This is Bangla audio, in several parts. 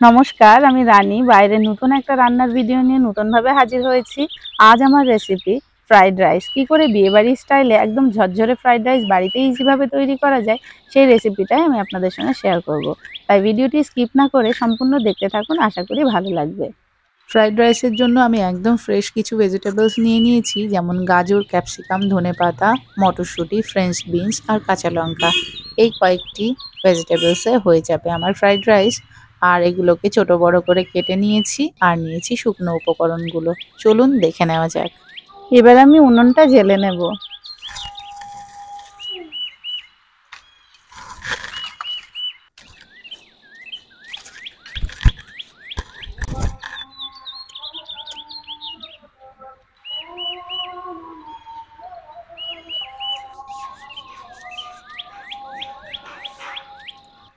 নমস্কার, আমি রানী বাইরে নতুন একটা রান্নার ভিডিও নিয়ে নতুনভাবে হাজির হয়েছি। আজ আমার রেসিপি ফ্রাইড রাইস। কি করে বিয়েবাড়ির স্টাইলে একদম ঝরঝরে ফ্রাইড রাইস বাড়িতে ইজিভাবে তৈরি করা যায় সেই রেসিপিটাই আমি আপনাদের সঙ্গে শেয়ার করব। তাই ভিডিওটি স্কিপ না করে সম্পূর্ণ দেখতে থাকুন, আশা করি ভালো লাগবে। ফ্রাইড রাইসের জন্য আমি একদম ফ্রেশ কিছু ভেজিটেবলস নিয়ে নিয়েছি, যেমন গাজর, ক্যাপসিকাম, ধনেপাতা, মটরশুঁটি, ফ্রেঞ্চ বিনস আর কাঁচা লঙ্কা। এই কয়েকটি ভেজিটেবলসে হয়ে যাবে আমার ফ্রাইড রাইস। আর এগুলোকে ছোট বড় করে কেটে নিয়েছি আর নিয়েছি শুকনো উপকরণগুলো। চলুন দেখে নেওয়া যাক। এবার আমি উনুনটা জ্বেলে নেব।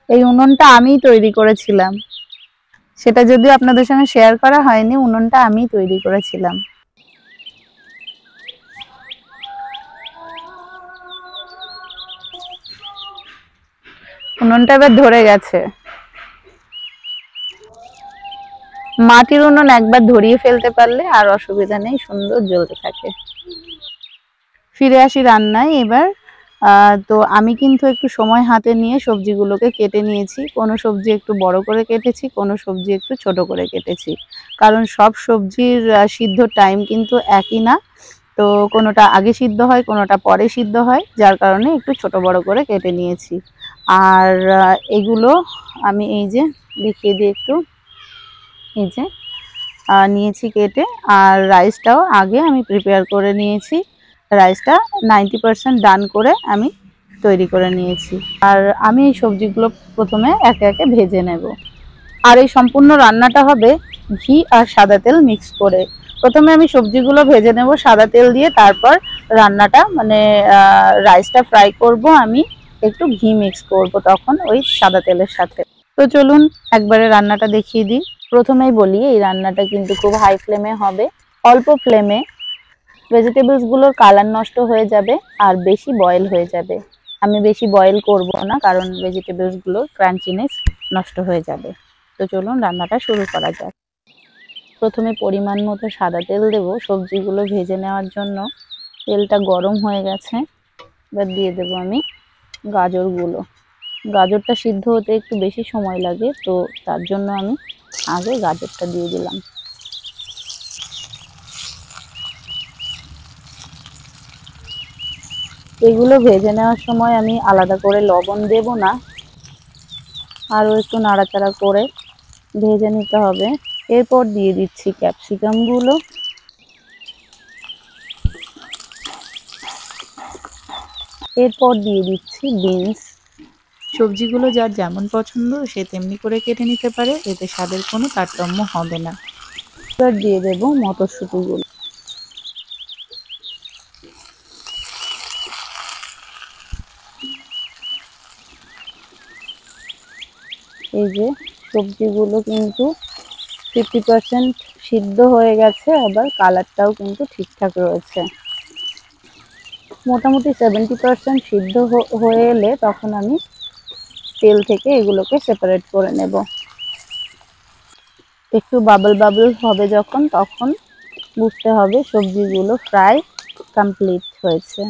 এই উনুনটা আমিই তৈরি করেছিলাম, সেটা যদিও আপনাদের সঙ্গে শেয়ার করা হয়নি। উনুনটা আমিই তৈরি করেছিলাম। উনুনটা এবার ধরে গেছে। মাটির উনুন একবার ধরিয়ে ফেলতে পারলে আর অসুবিধা নেই, সুন্দর জ্বলতে থাকে। ফিরে আসি রান্নায় এবার। তো আমি কিন্তু একটু সময় হাতে নিয়ে সবজিগুলোকে কেটে নিয়েছি। কোনো সবজি একটু বড় করে কেটেছি, কোনো সবজি একটু ছোট করে কেটেছি, কারণ সব সবজির সিদ্ধ টাইম কিন্তু একই না। তো কোনোটা আগে সিদ্ধ হয়, কোনোটা পরে সিদ্ধ হয়, যার কারণে একটু ছোট বড় করে কেটে নিয়েছি। আর এগুলো আমি এই যে দেখিয়ে দিই একটু, এই যে নিয়েছি কেটে। আর রাইসটাও আগে আমি প্রিপেয়ার করে নিয়েছি। রাইসটা 90% ডান করে আমি তৈরি করে নিয়েছি। আর আমি এই সবজিগুলো প্রথমে একে একে ভেজে নেব। আর এই সম্পূর্ণ রান্নাটা হবে ঘি আর সাদা তেল মিক্স করে। প্রথমে আমি সবজিগুলো ভেজে নেব সাদা তেল দিয়ে, তারপর রান্নাটা মানে রাইসটা ফ্রাই করব। আমি একটু ঘি মিক্স করব তখন ওই সাদা তেলের সাথে। তো চলুন একবারে রান্নাটা দেখিয়ে দিই। প্রথমেই বলি, এই রান্নাটা কিন্তু খুব হাই ফ্লেমে হবে। অল্প ফ্লেমে ভেজিটেবলসগুলোর কালার নষ্ট হয়ে যাবে আর বেশি বয়েল হয়ে যাবে। আমি বেশি বয়েল করব না, কারণ ভেজিটেবলসগুলোর ক্রাঞ্চিনেস নষ্ট হয়ে যাবে। তো চলুন রান্নাটা শুরু করা যাক। প্রথমে পরিমাণ মতো সাদা তেল দেব সবজিগুলো ভেজে নেওয়ার জন্য। তেলটা গরম হয়ে গেছে, এবার দিয়ে দেব আমি গাজরগুলো। গাজরটা সিদ্ধ হতে একটু বেশি সময় লাগে, তো তার জন্য আমি আগে গাজরটা দিয়ে দিলাম। এগুলো ভেজে নেওয়ার সময় আমি আলাদা করে লবণ দেব না, আরও একটু নাড়াচাড়া করে ভেজে নিতে হবে। এরপর দিয়ে দিচ্ছি ক্যাপসিকামগুলো। এরপর দিয়ে দিচ্ছি বিনস। সবজিগুলো যার যেমন পছন্দ সে তেমনি করে কেটে নিতে পারে, এতে স্বাদের কোনো তারতম্য হবে না। এবার দিয়ে দেব মটরশুঁটিগুলো। এই যে সবজিগুলো কিন্তু 50% সিদ্ধ হয়ে গেছে, আবার কালারটাও কিন্তু ঠিকঠাক রয়েছে। মোটামুটি 70% সিদ্ধ হয়ে এলে তখন আমি তেল থেকে এগুলোকে সেপারেট করে নেব। একটু বাবল বাবল হবে যখন, তখন বুঝতে হবে সবজিগুলো ফ্রাই কমপ্লিট হয়েছে।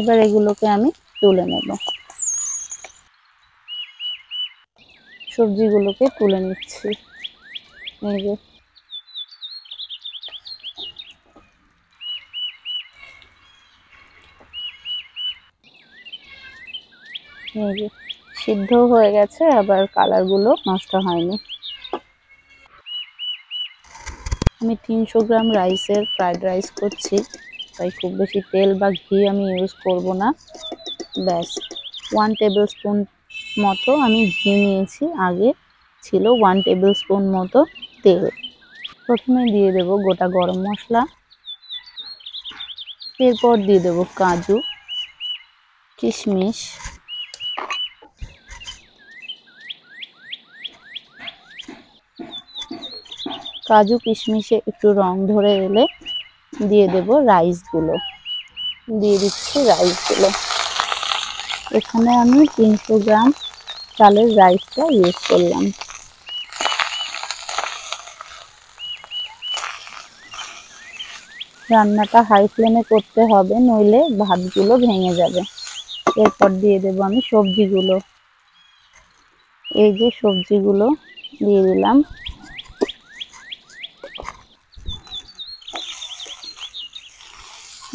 এবার এগুলোকে আমি তুলে নেব। সবজিগুলোকে তুলে নিচ্ছি। এই যে সিদ্ধ হয়ে গেছে, আবার কালারগুলো নষ্ট হয়নি। আমি 300 গ্রাম রাইসের ফ্রাইড রাইস করছি, তাই খুব বেশি তেল বা ঘি আমি ইউজ করব না। ব্যাস 1 টেবিল স্পুন মতো আমি ঘি নিয়েছি, আগে ছিল 1 টেবিল স্পুন মতো তেল। প্রথমে দিয়ে দেব গোটা গরম মশলা, এরপর দিয়ে দেব কাজু, কিশমিশ, কাজু কিশমিশে একটু রং ধরে এলে দিয়ে দেব রাইসগুলো। দিয়ে দিচ্ছি রাইসগুলো। এখানে আমি 300 গ্রাম চালের রাইসটা ইউজ করলাম। রান্নাটা হাই ফ্লেমে করতে হবে, নইলে ভাতগুলো ভেঙে যাবে। এরপর দিয়ে দেব আমি সবজিগুলো। এই যে সবজিগুলো দিয়ে দিলাম।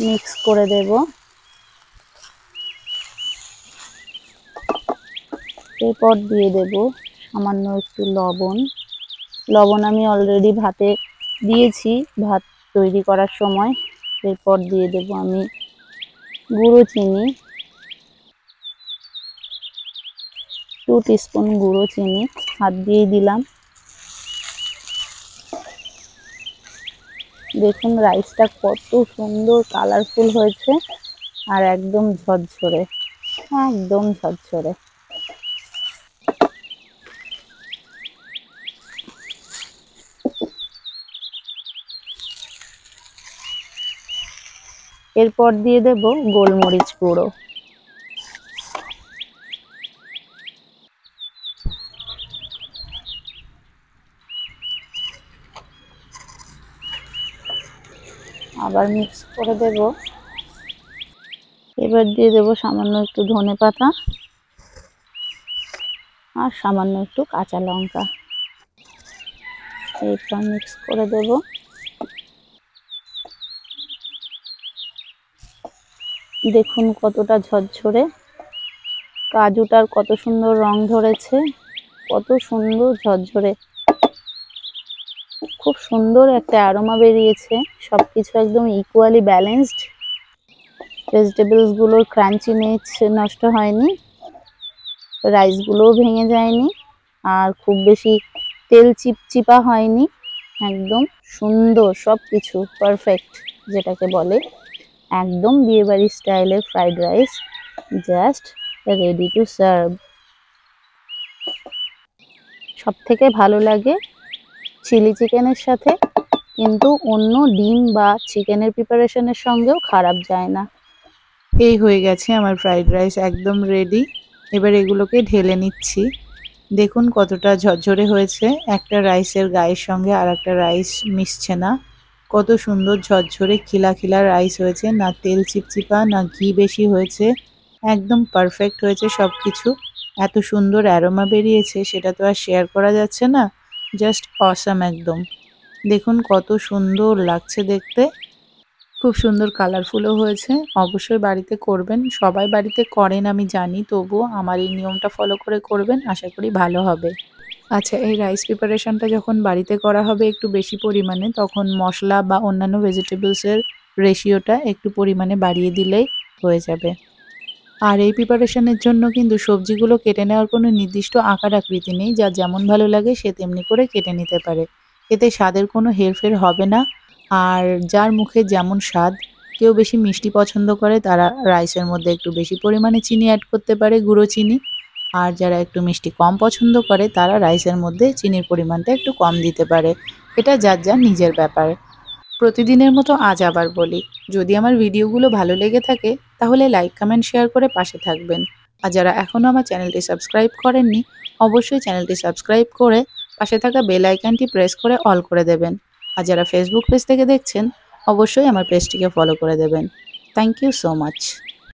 মিক্স করে দেব। এরপর দিয়ে দেব সামান্য একটু লবণ। লবণ আমি অলরেডি ভাতে দিয়েছি ভাত তৈরি করার সময়। এরপর দিয়ে দেব আমি গুঁড়ো চিনি, 2 টিস্পুন গুঁড়ো চিনি হাত দিয়ে দিলাম। দেখুন রাইসটা কত সুন্দর কালারফুল হয়েছে আর একদম ঝরঝরে, একদম ঝরঝরে। এরপর দিয়ে দেব গোলমরিচ গুঁড়ো। আবার মিক্স করে দেব। এবার দিয়ে দেব সামান্য একটু ধনেপাতা আর সামান্য একটু কাঁচা লঙ্কা। এরপর মিক্স করে দেব। দেখুন কতটা ঝরঝরে, কাজুটার কত সুন্দর রং ধরেছে, কত সুন্দর ঝরঝরে, খুব সুন্দর একটা অ্যারোমা বেরিয়েছে। সবকিছু একদম ইকুয়ালি ব্যালেন্সড। ভেজিটেবলস গুলোর ক্রাঞ্চিনেস নষ্ট হয়নি, রাইসগুলোও ভেঙে যায়নি, আর খুব বেশি তেল চিপচিপা হয়নি। একদম সুন্দর, সব কিছু পারফেক্ট যেটাকে বলে। একদম বিয়েবাড়ি স্টাইলের fried rice, just ready to serve. সব থেকে ভালো লাগে চিলি চিকেনের সাথে, কিন্তু অন্য ডিম বা চিকেনের প্রিপারেশনের সঙ্গেও খারাপ যায় না। এই হয়ে গেছে আমার ফ্রাইড রাইস, একদম রেডি। এবার এগুলোকে ঢেলে নিচ্ছি। দেখুন কতটা ঝরঝরে হয়েছে, একটা রাইসের গায়ের সঙ্গে আর একটা রাইস মিশছে না। কত সুন্দর ঝরঝরে খিলা খিলা রাইস হয়েছে, না তেল চিপচিপা না ঘি বেশি হয়েছে, একদম পারফেক্ট হয়েছে সব কিছু। এত সুন্দর অ্যারোমা বেরিয়েছে, সেটা তো আর শেয়ার করা যাচ্ছে না। জাস্ট অসাম একদম। দেখুন কত সুন্দর লাগছে দেখতে, খুব সুন্দর কালারফুলও হয়েছে। অবশ্যই বাড়িতে করবেন, সবাই বাড়িতে করেন আমি জানি, তবুও আমার এই নিয়মটা ফলো করে করবেন, আশা করি ভালো হবে। আচ্ছা, এই রাইস প্রিপারেশনটা যখন বাড়িতে করা হবে একটু বেশি পরিমাণে, তখন মশলা বা অন্যান্য ভেজিটেবলসের রেশিওটা একটু পরিমাণে বাড়িয়ে দিলেই হয়ে যাবে। আর এই প্রিপারেশনের জন্য কিন্তু সবজিগুলো কেটে নেওয়ার কোনো নির্দিষ্ট আকার আকৃতি নেই, যার যেমন ভালো লাগে সে তেমনি করে কেটে নিতে পারে। এতে স্বাদের কোনো হেরফের হবে না। আর যার মুখে যেমন স্বাদ, কেউ বেশি মিষ্টি পছন্দ করে তারা রাইসের মধ্যে একটু বেশি পরিমাণে চিনি অ্যাড করতে পারে, গুঁড়ো চিনি। আর যারা একটু মিষ্টি কম পছন্দ করে তারা রাইসের মধ্যে চিনির পরিমাণটা একটু কম দিতে পারে। এটা যার যার নিজের ব্যাপার। প্রতিদিনের মতো আজ আবার বলি, যদি আমার ভিডিওগুলো ভালো লেগে থাকে তাহলে লাইক কমেন্ট শেয়ার করে পাশে থাকবেন। আর যারা এখনও আমার চ্যানেলটি সাবস্ক্রাইব করেননি, অবশ্যই চ্যানেলটি সাবস্ক্রাইব করে পাশে থাকা বেল আইকনটি প্রেস করে অল করে দেবেন। আর যারা ফেসবুক পেজ থেকে দেখছেন, অবশ্যই আমার পেজটিকে ফলো করে দেবেন। Thank you so much.